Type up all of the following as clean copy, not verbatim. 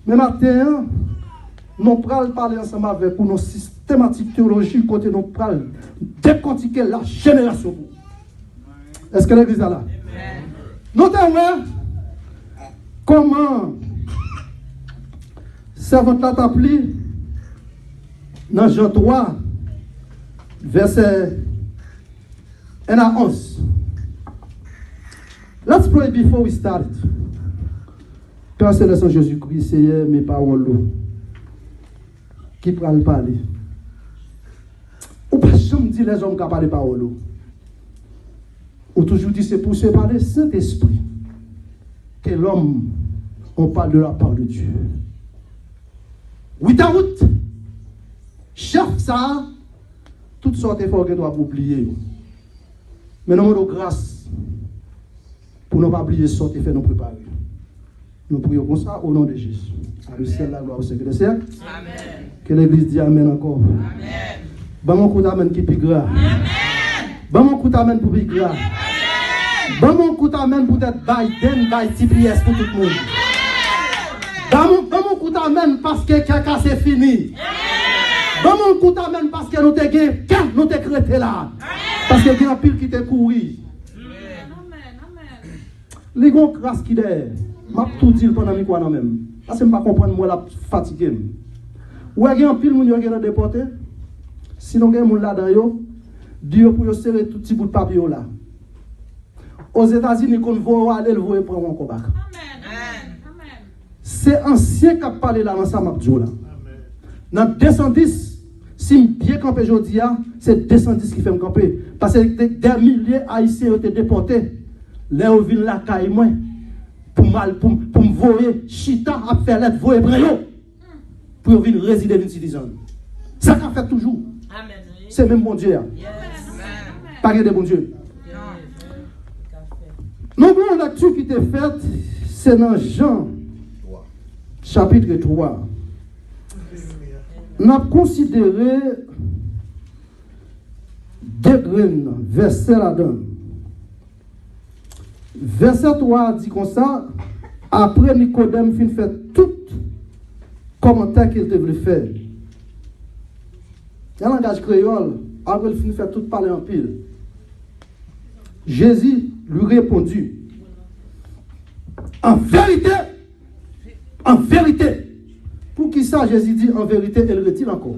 Mais maintenant, nous allons parler ensemble avec nos systématiques théologiques, côté nous allons décortiquer la génération. Est-ce que l'église est là? Notez-vous comment servante l'a appelé dans Jean 3, verset 1 à 11. Let's pray before we start. Père Céleste Jésus-Christ, Seigneur, mes paroles qui prennent parler. Ou pas jamais dit les hommes qui parlent paroles. Ou toujours dit c'est pour se parler Saint-Esprit que l'homme on parle de la part de Dieu. Without chef ça, toutes sortes d'efforts que doit oublier. Mais nous avons grâce pour ne pas oublier ce qui fait nous préparer. Nous prions comme ça au nom de Jésus. À le ciel, la gloire au siècle des siècles. Amen. Que l'église dit Amen encore. Amen. Bon mon coup d'amen qui pique gras. Amen. Bon mon coup d'amen pour pique gras. Bon mon coup d'amen pour être Biden, TPS pour tout le monde. Bon mon coup d'amen parce que caca c'est fini. Bon mon coup d'amen parce que nous te gagné, nous te créé là. Parce que il y a un pile qui te couru. Les gens grâce qui est. M'a tout dit pendant mi quoi même parce que me pas comprendre moi la fatigué. Ou il y a un pile moun yo qui est déporté. Sinon il y a moun là dedans yo, Dieu pour yo serrer tout petit bout de papier là. Aux États-Unis qu'on voit aller le voyer prendre encore bac. Amen. C'est ancien qui a parlé là dans ça m'a dit là. Dans 210 si bien campé aujourd'hui, c'est 210 qui fait me camper parce que des milliers haïtiens ont été déportés. Là où vient la caille moi pour me voyer chita à faire l'aide voyer brayo pour venir résider dans citizen. Ça qu'a fait toujours. Amen. C'est même bon Dieu. Yes. Pas de bon Dieu. Non, l'actu qui était faite, c'est dans Jean chapitre 3. On a considéré deux graines, verset là-dedans. Verset 3 dit comme ça, après Nicodème fin fait tout commentaire qu'il devait faire. Dans le langage créole, après il fin fait tout parler en pile. Jésus lui répondit, en vérité, pour qui ça Jésus dit en vérité, elle retire encore.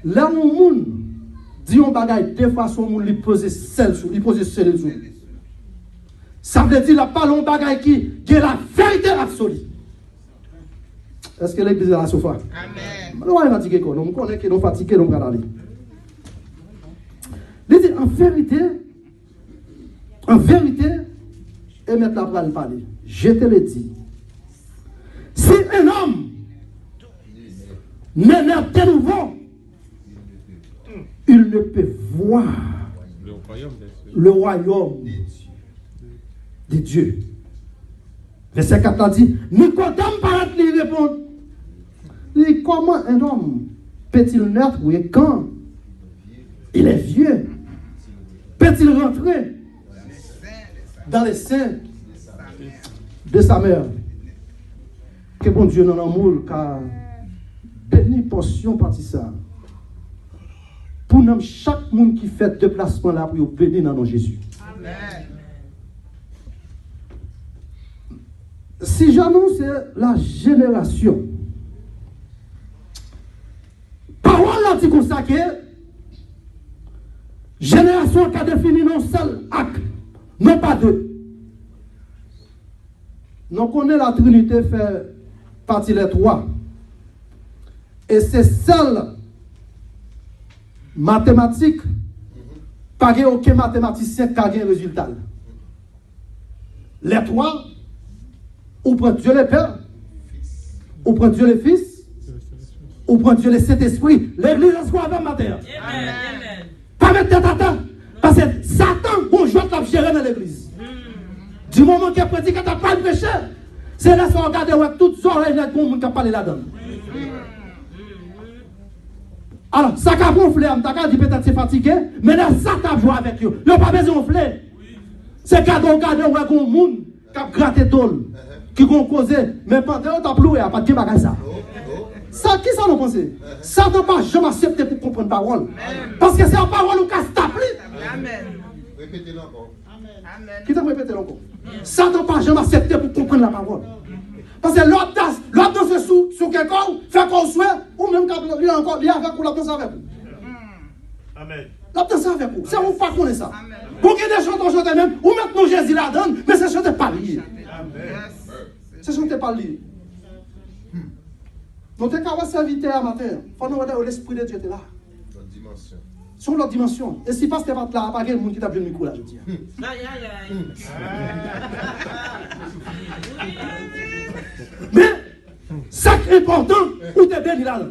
Là où le monde dit un bagage, deux façons, le monde lui pose celle sur, lui pose celle sur. Ça veut dire la parole bagaille qui est la vérité absolue. Est-ce que l'église est là sur Amen. Nous sommes fatigués, nous connaissons que nous sommes fatigués, nous sommes aller. Il dit en vérité, et maintenant on va le parler. Je te le dis. Si un homme n'est de nouveau, il ne peut voir le royaume de Dieu. Verset 4 a dit, Nicodème paraît lui répondre. Il comment un homme peut-il naître et quand il est vieux? Peut-il rentrer dans les seins de sa mère? Que bon Dieu dans l'amour, car béni portion partie ça. Pour nous, chaque monde qui fait déplacement là, pour bénir dans nos Jésus. Amen. Si j'annonce la génération, parole là dit comme ça que génération qui a défini non seul acte, non pas deux. Nous connaissons la Trinité fait partie des trois. Et c'est seul mathématique, pas aucun mathématicien qui a un résultat. Les trois, ou prend Dieu le Père, ou prend Dieu le Fils, ou prend Dieu le Saint-Esprit. L'église est quoi avec matin? Amen. Pas mettre tête à tête. Parce que Satan, bonjour, l'a géré dans l'église. Du moment qu'il prédit qu'il n'a pas le péché, c'est là qu'on regarde avec toutes oreilles de tout le monde qui a parlé là-dedans. Alors, ça a gonflé, on dit peut-être c'est fatigué, mais là, Satan joue avec eux. Il n'a pas besoin de gonfler. C'est cadeau, avec un monde qui a gratté d'ol. qui vont causer, mais pendant que tu as ploué, pas de bagage ça. Ça, qui ça nous pense? Ça ne pas jamais accepter pour comprendre la parole. Parce que c'est la parole qui a stapé. Amen. Répétez-le encore. Amen. Qui t'a répété encore? Ça ne pas jamais accepter pour comprendre la parole. Parce que l'autre danse sur quelqu'un, fait qu'on souhaite, ou même quand il est encore lié avec vous, l'autre danse avec vous. Amen. L'autre danse avec vous. C'est vous pas connaître ça. Pour qu'il y ait des chanteurs chanter même, ou maintenant Jésus la donne, mais c'est chanter pas lié. C'est chanter pas lié. Donc, tu as serviteur à matin. Il faut nous voir l'esprit de Dieu est là. Notre dimension. Sur l'autre dimension. Et si pas ce pas là, pas de monde qui t'a vu le micro là, je dis. Mais, ça qui est important, où tu es béni là.